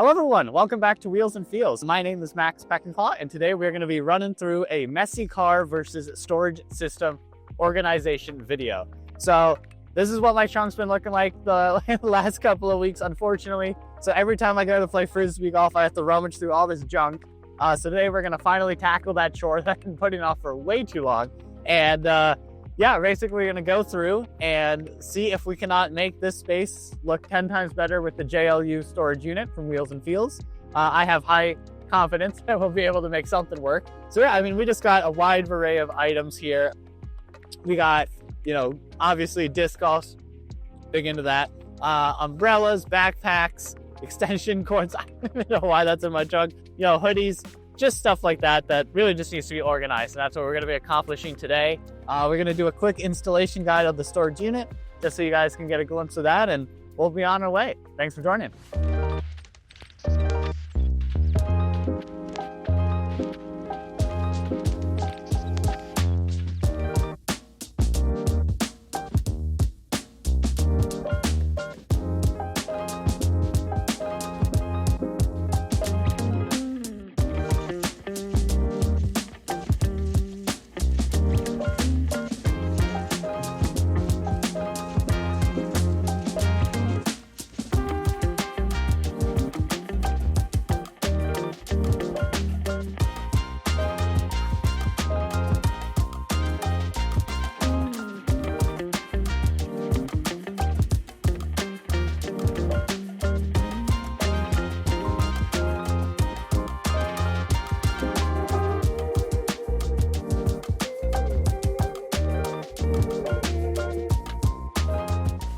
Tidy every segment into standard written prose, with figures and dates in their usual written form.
Hello everyone, welcome back to Wheels and Feels. My name is Max Peckinclaw, and today we're going to be running through a messy car versus storage system organization video. So this is what my trunk's been looking like the last couple of weeks, unfortunately. So every time I go to play Frisbee golf, I have to rummage through all this junk. So today we're going to finally tackle that chore that I've been putting off for way too long. And yeah, basically we're going to go through and see if we cannot make this space look 10 times better with the JLU storage unit from Wheels and Feels. I have high confidence that we'll be able to make something work. So yeah, I mean, we just got a wide array of items here. We got, obviously disc golfs, big into that. Umbrellas, backpacks, extension cords. I don't even know why that's in my trunk. Hoodies, just stuff like that really just needs to be organized. And that's what we're going to be accomplishing today. We're going to do a quick installation guide of the storage unit, just so you guys can get a glimpse of that, and we'll be on our way. Thanks for joining.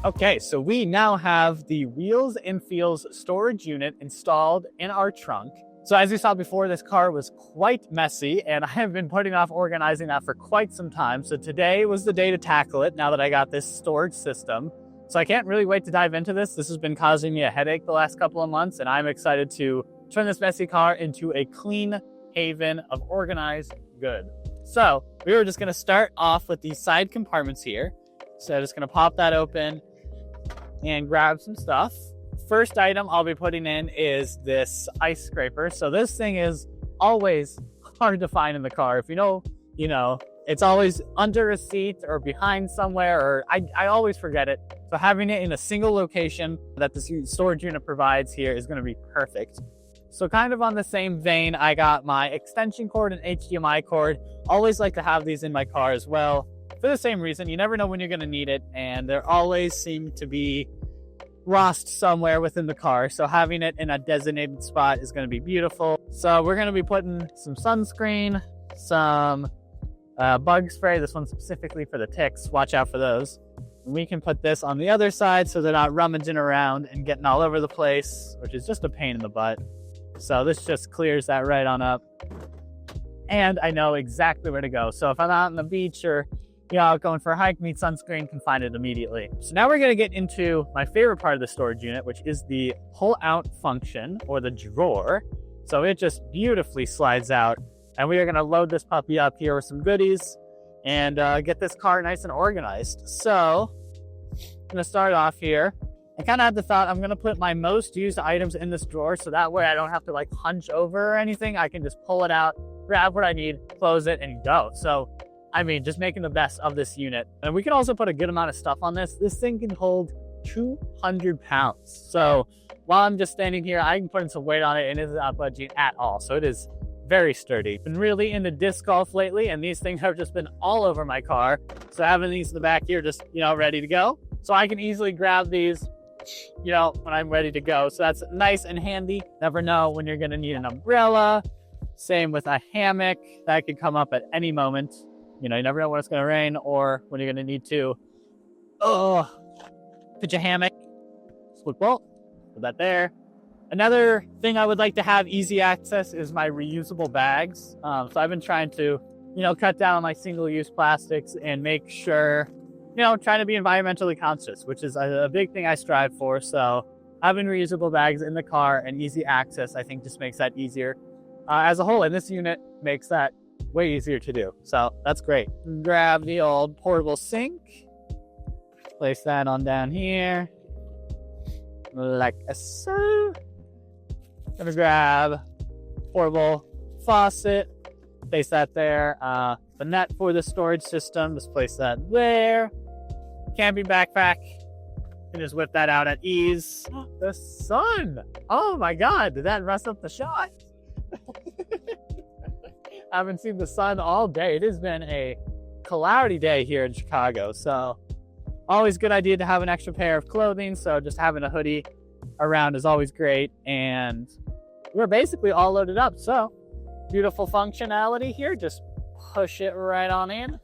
Okay, so we now have the Wheels and Feels storage unit installed in our trunk. So as you saw before, this car was quite messy, and I have been putting off organizing that for quite some time. So today was the day to tackle it, now that I got this storage system. So I can't really wait to dive into this. This has been causing me a headache the last couple of months, and I'm excited to turn this messy car into a clean haven of organized good. So we were just gonna start off with these side compartments here. So I'm just gonna pop that open and grab some stuff. First item I'll be putting in is this ice scraper. So this thing is always hard to find in the car. If you know, it's always under a seat or behind somewhere, or I always forget it. So having it in a single location that the storage unit provides here is gonna be perfect. So kind of on the same vein, I got my extension cord and HDMI cord. Always like to have these in my car as well. For the same reason, you never know when you're going to need it, and there always seem to be rust somewhere within the car, so having it in a designated spot is going to be beautiful. So we're going to be putting some sunscreen, some bug spray, this one specifically for the ticks, watch out for those. And we can put this on the other side so they're not rummaging around and getting all over the place, which is just a pain in the butt. So this just clears that right on up, and I know exactly where to go. So if I'm out on the beach or out going for a hike, need sunscreen, can find it immediately. So now we're going to get into my favorite part of the storage unit, which is the pull out function, or the drawer. So it just beautifully slides out, and we are going to load this puppy up here with some goodies and get this car nice and organized. So I'm going to start off here. I kind of had the thought I'm going to put my most used items in this drawer, so that way I don't have to hunch over or anything. I can just pull it out, grab what I need, close it, and go. So I mean, just making the best of this unit. And we can also put a good amount of stuff on this. This thing can hold 200 pounds. So while I'm just standing here, I can put in some weight on it, and it's not budging at all. So it is very sturdy. Been really into disc golf lately, and these things have just been all over my car. So having these in the back here, just, ready to go. So I can easily grab these, when I'm ready to go. So that's nice and handy. Never know when you're gonna need an umbrella. Same with a hammock. That could come up at any moment. You never know when it's going to rain or when you're going to need to pitch a hammock. Split bolt, put that there. Another thing I would like to have easy access is my reusable bags. So I've been trying to, cut down on my single-use plastics and make sure, trying to be environmentally conscious, which is a big thing I strive for. So having reusable bags in the car and easy access, I think just makes that easier as a whole. And this unit makes that way easier to do. So that's great. Grab the old portable sink, place that on down here like so. Gonna grab portable faucet, place that there. The net for the storage system, just place that there. Camping backpack, can just whip that out at ease. The sun! Oh my God, did that mess up the shot? I haven't seen the sun all day. It has been a cloudy day here in Chicago, so always good idea to have an extra pair of clothing. So just having a hoodie around is always great. And we're basically all loaded up. So beautiful functionality here. Just push it right on in.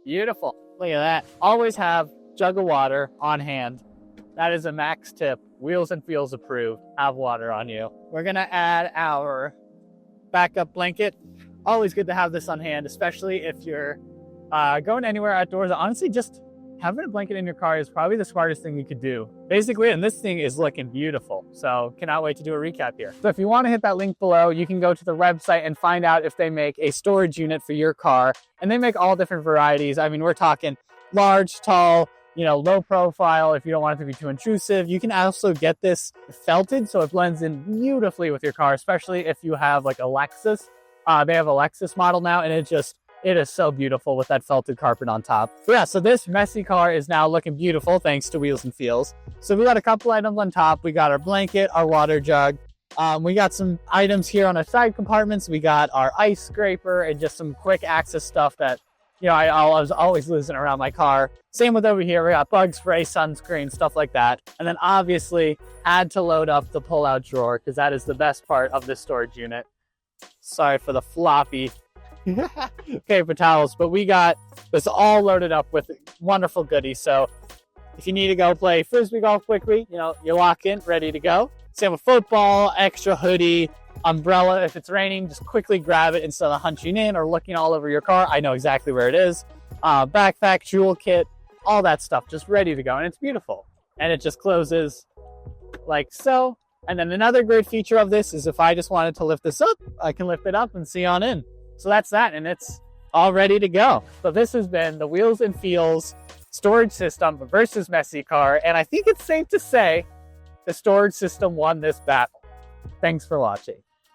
Beautiful. Look at that. Always have jug of water on hand. That is a max tip. Wheels and Feels approved. Have water on you. We're gonna add our backup blanket. Always good to have this on hand, especially if you're going anywhere outdoors. Honestly, just having a blanket in your car is probably the smartest thing you could do. Basically, and this thing is looking beautiful. So cannot wait to do a recap here. So if you want to hit that link below, you can go to the website and find out if they make a storage unit for your car. And they make all different varieties. I mean, we're talking large, tall, low profile. If you don't want it to be too intrusive, you can also get this felted so it blends in beautifully with your car, especially if you have like a Lexus. They have a Lexus model now, and it is so beautiful with that felted carpet on top. But yeah, so this messy car is now looking beautiful thanks to Wheels and Feels. So we got a couple items on top. We got our blanket, our water jug. We got some items here on our side compartments. We got our ice scraper and just some quick access stuff that I was always losing around my car. Same with over here. We got bug spray, sunscreen, stuff like that. And then obviously had to load up the pull-out drawer because that is the best part of this storage unit. Sorry for the floppy paper towels, but we got this all loaded up with wonderful goodies. So if you need to go play Frisbee golf quickly, you lock in, ready to go. Same with football, extra hoodie, umbrella. If it's raining, just quickly grab it instead of hunching in or looking all over your car. I know exactly where it is. Backpack, jewel kit, all that stuff, just ready to go. And it's beautiful. And it just closes like so. And then another great feature of this is if I just wanted to lift this up, I can lift it up and see on in. So that's that, and it's all ready to go. So this has been the Wheels and Feels storage system versus messy car. And I think it's safe to say the storage system won this battle. Thanks for watching.